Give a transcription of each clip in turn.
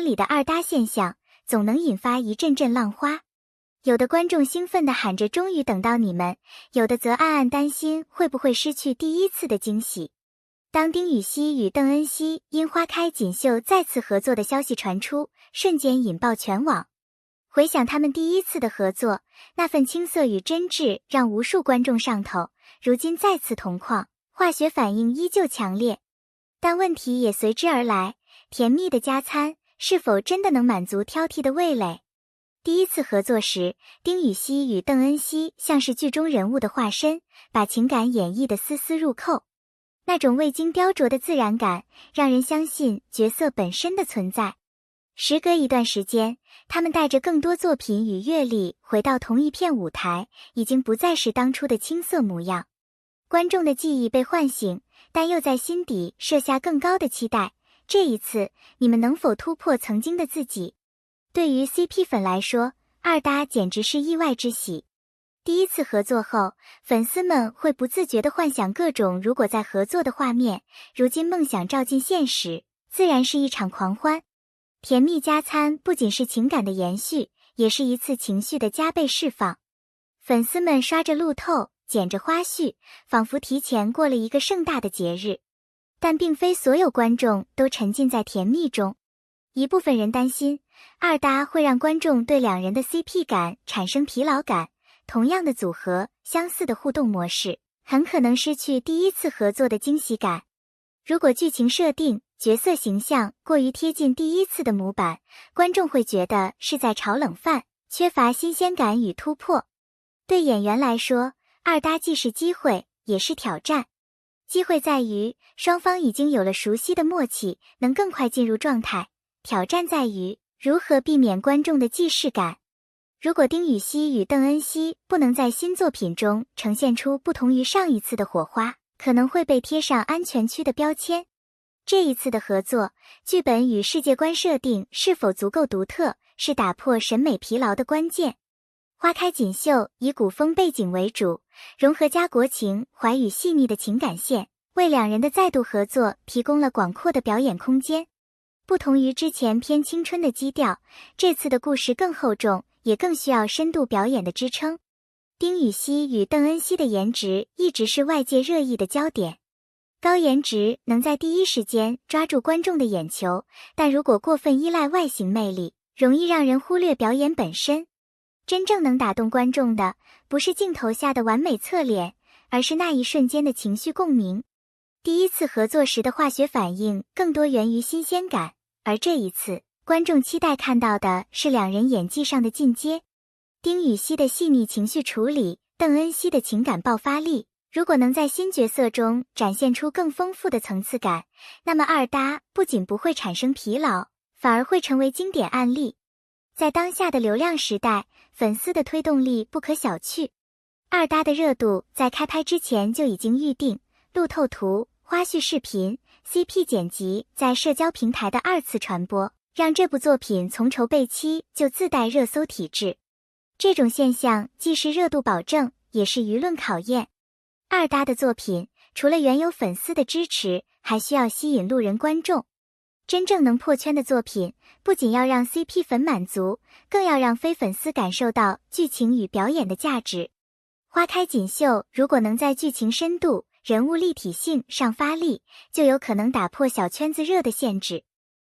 圈里的二搭现象，总能引发一阵阵浪花。有的观众兴奋地喊着终于等到你们，有的则暗暗担心会不会失去第一次的惊喜。当丁禹兮与邓恩熙因花开锦绣再次合作的消息传出，瞬间引爆全网。回想他们第一次的合作，那份青涩与真挚让无数观众上头，如今再次同框，化学反应依旧强烈。但问题也随之而来，甜蜜的加餐是否真的能满足挑剔的味蕾？第一次合作时，丁禹兮与邓恩熙像是剧中人物的化身，把情感演绎得丝丝入扣。那种未经雕琢的自然感，让人相信角色本身的存在。时隔一段时间，他们带着更多作品与阅历回到同一片舞台，已经不再是当初的青涩模样。观众的记忆被唤醒，但又在心底设下更高的期待。这一次，你们能否突破曾经的自己？对于 CP 粉来说，二搭简直是意外之喜。第一次合作后，粉丝们会不自觉地幻想各种如果在合作的画面，如今梦想照进现实，自然是一场狂欢。甜蜜加餐不仅是情感的延续，也是一次情绪的加倍释放。粉丝们刷着路透，剪着花絮，仿佛提前过了一个盛大的节日。但并非所有观众都沉浸在甜蜜中，一部分人担心二搭会让观众对两人的 CP 感产生疲劳感，同样的组合，相似的互动模式，很可能失去第一次合作的惊喜感。如果剧情设定、角色形象过于贴近第一次的模板，观众会觉得是在炒冷饭，缺乏新鲜感与突破。对演员来说，二搭既是机会，也是挑战。机会在于双方已经有了熟悉的默契，能更快进入状态。挑战在于如何避免观众的既视感。如果丁禹兮与邓恩熙不能在新作品中呈现出不同于上一次的火花，可能会被贴上安全区的标签。这一次的合作，剧本与世界观设定是否足够独特，是打破审美疲劳的关键。花开锦绣以古风背景为主，融合家国情怀与细腻的情感线，为两人的再度合作提供了广阔的表演空间。不同于之前偏青春的基调，这次的故事更厚重，也更需要深度表演的支撑。丁禹兮与邓恩熙的颜值一直是外界热议的焦点。高颜值能在第一时间抓住观众的眼球，但如果过分依赖外形魅力，容易让人忽略表演本身。真正能打动观众的，不是镜头下的完美侧脸，而是那一瞬间的情绪共鸣。第一次合作时的化学反应更多源于新鲜感，而这一次，观众期待看到的是两人演技上的进阶。丁禹兮的细腻情绪处理，邓恩熙的情感爆发力，如果能在新角色中展现出更丰富的层次感，那么二搭不仅不会产生疲劳，反而会成为经典案例。在当下的流量时代，粉丝的推动力不可小觑。二搭的热度在开拍之前就已经预定，路透图、花絮视频、CP 剪辑在社交平台的二次传播，让这部作品从筹备期就自带热搜体质。这种现象既是热度保证，也是舆论考验。二搭的作品除了原有粉丝的支持，还需要吸引路人观众。真正能破圈的作品，不仅要让 CP 粉满足，更要让非粉丝感受到剧情与表演的价值。花开锦绣如果能在剧情深度、人物立体性上发力，就有可能打破小圈子热的限制。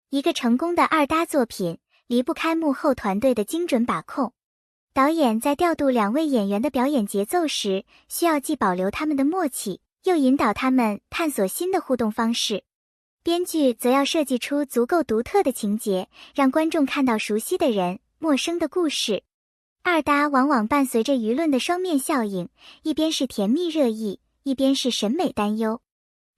一个成功的二搭作品，离不开幕后团队的精准把控。导演在调度两位演员的表演节奏时，需要既保留他们的默契，又引导他们探索新的互动方式。编剧则要设计出足够独特的情节，让观众看到熟悉的人、陌生的故事。二搭往往伴随着舆论的双面效应，一边是甜蜜热议，一边是审美担忧。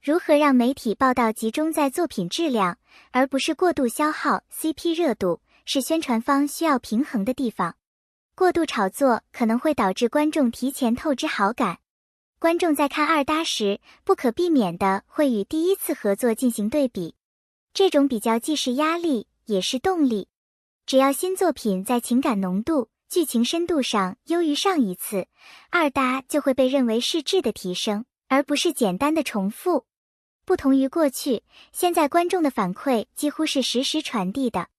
如何让媒体报道集中在作品质量，而不是过度消耗 CP 热度，是宣传方需要平衡的地方。过度炒作可能会导致观众提前透支好感。观众在看二搭时，不可避免的会与第一次合作进行对比。这种比较既是压力，也是动力。只要新作品在情感浓度、剧情深度上优于上一次，二搭就会被认为是质的提升，而不是简单的重复。不同于过去，现在观众的反馈几乎是实时传递的。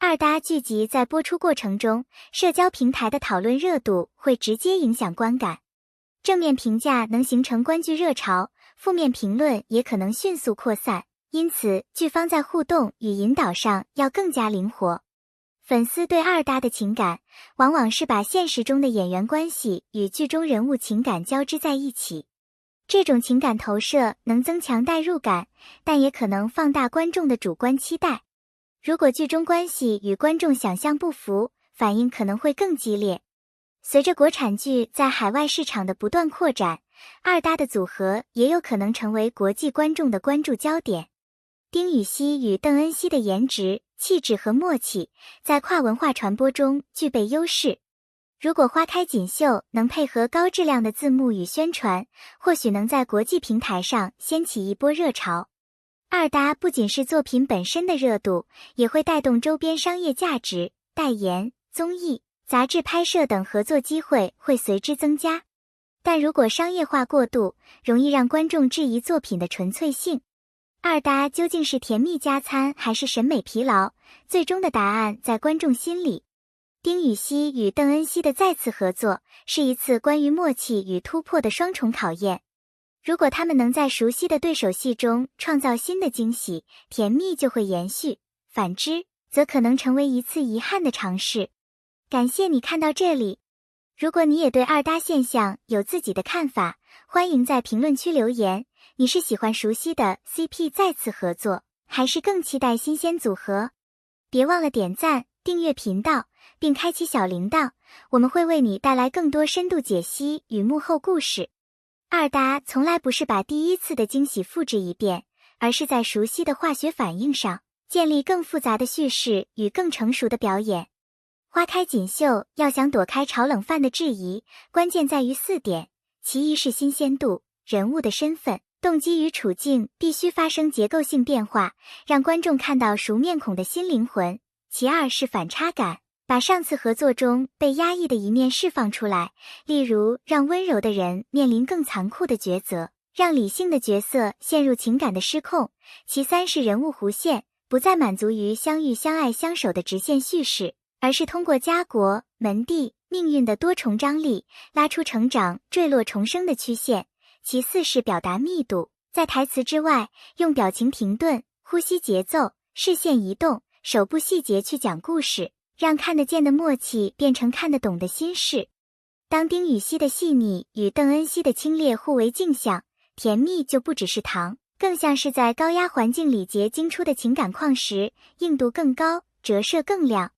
二搭剧集在播出过程中，社交平台的讨论热度会直接影响观感。正面评价能形成观剧热潮，负面评论也可能迅速扩散，因此剧方在互动与引导上要更加灵活。粉丝对二搭的情感，往往是把现实中的演员关系与剧中人物情感交织在一起。这种情感投射能增强代入感，但也可能放大观众的主观期待。如果剧中关系与观众想象不符，反应可能会更激烈。随着国产剧在海外市场的不断扩展，二搭的组合也有可能成为国际观众的关注焦点。丁禹兮与邓恩熙的颜值、气质和默契，在跨文化传播中具备优势。如果花开锦绣能配合高质量的字幕与宣传，或许能在国际平台上掀起一波热潮。二搭不仅是作品本身的热度，也会带动周边商业价值，代言、综艺、杂志拍摄等合作机会会随之增加。但如果商业化过度，容易让观众质疑作品的纯粹性。二搭究竟是甜蜜加餐还是审美疲劳？最终的答案在观众心里。丁禹兮与邓恩熙的再次合作，是一次关于默契与突破的双重考验。如果他们能在熟悉的对手戏中创造新的惊喜，甜蜜就会延续；反之，则可能成为一次遗憾的尝试。感谢你看到这里。如果你也对二搭现象有自己的看法，欢迎在评论区留言。你是喜欢熟悉的 CP 再次合作，还是更期待新鲜组合？别忘了点赞、订阅频道，并开启小铃铛，我们会为你带来更多深度解析与幕后故事。二搭从来不是把第一次的惊喜复制一遍，而是在熟悉的化学反应上，建立更复杂的叙事与更成熟的表演。花开锦绣要想躲开炒冷饭的质疑，关键在于4点：其一是新鲜度，人物的身份、动机与处境必须发生结构性变化，让观众看到熟面孔的新灵魂；其二是反差感，把上次合作中被压抑的一面释放出来，例如让温柔的人面临更残酷的抉择，让理性的角色陷入情感的失控；其三是人物弧线，不再满足于相遇相爱相守的直线叙事，而是通过家国、门第、命运的多重张力，拉出成长、坠落、重生的曲线；其四是表达密度，在台词之外，用表情停顿、呼吸节奏、视线移动、手部细节去讲故事，让看得见的默契变成看得懂的心事。当丁禹兮的细腻与邓恩熙的清冽互为镜像，甜蜜就不只是糖，更像是在高压环境里结晶出的情感矿石，硬度更高，折射更亮。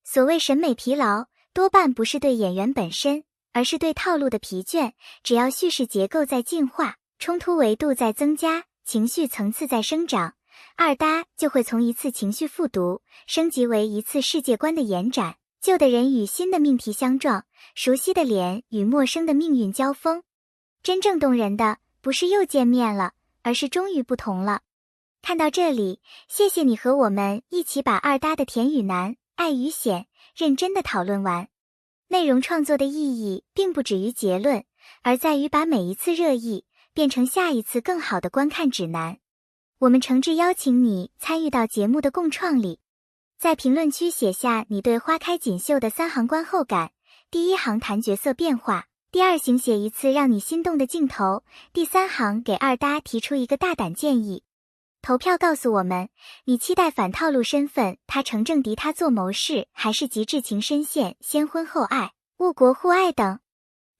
所谓审美疲劳，多半不是对演员本身，而是对套路的疲倦。只要叙事结构在进化，冲突维度在增加，情绪层次在生长，二搭就会从一次情绪复读升级为一次世界观的延展，旧的人与新的命题相撞，熟悉的脸与陌生的命运交锋。真正动人的不是又见面了，而是终于不同了。看到这里，谢谢你和我们一起把二搭的甜与难、爱与险认真的讨论完。内容创作的意义并不止于结论，而在于把每一次热议变成下一次更好的观看指南。我们诚挚邀请你参与到节目的共创里，在评论区写下你对花开锦绣的3行观后感。第1行谈角色变化，第2行写一次让你心动的镜头，第3行给二搭提出一个大胆建议。投票告诉我们，你期待反套路身份他成正敌他做谋士，还是极致情深陷先婚后爱、误国互爱等？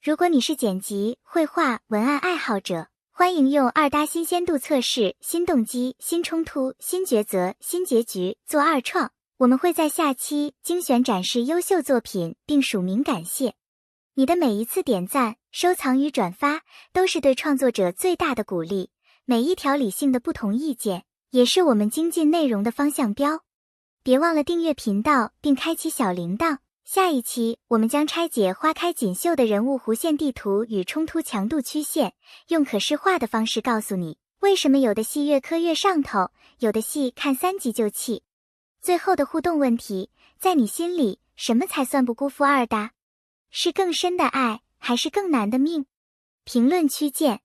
如果你是剪辑、绘画、文案爱好者，欢迎用二搭新鲜度测试新动机、新冲突、新抉择、新结局做二创。我们会在下期精选展示优秀作品并署名感谢。你的每一次点赞、收藏与转发都是对创作者最大的鼓励。每一条理性的不同意见，也是我们精进内容的方向标。别忘了订阅频道并开启小铃铛。下一期我们将拆解花开锦绣的人物弧线地图与冲突强度曲线，用可视化的方式告诉你，为什么有的戏越磕越上头，有的戏看3集就弃。最后的互动问题，在你心里，什么才算不辜负二搭？是更深的爱，还是更难的命？评论区见。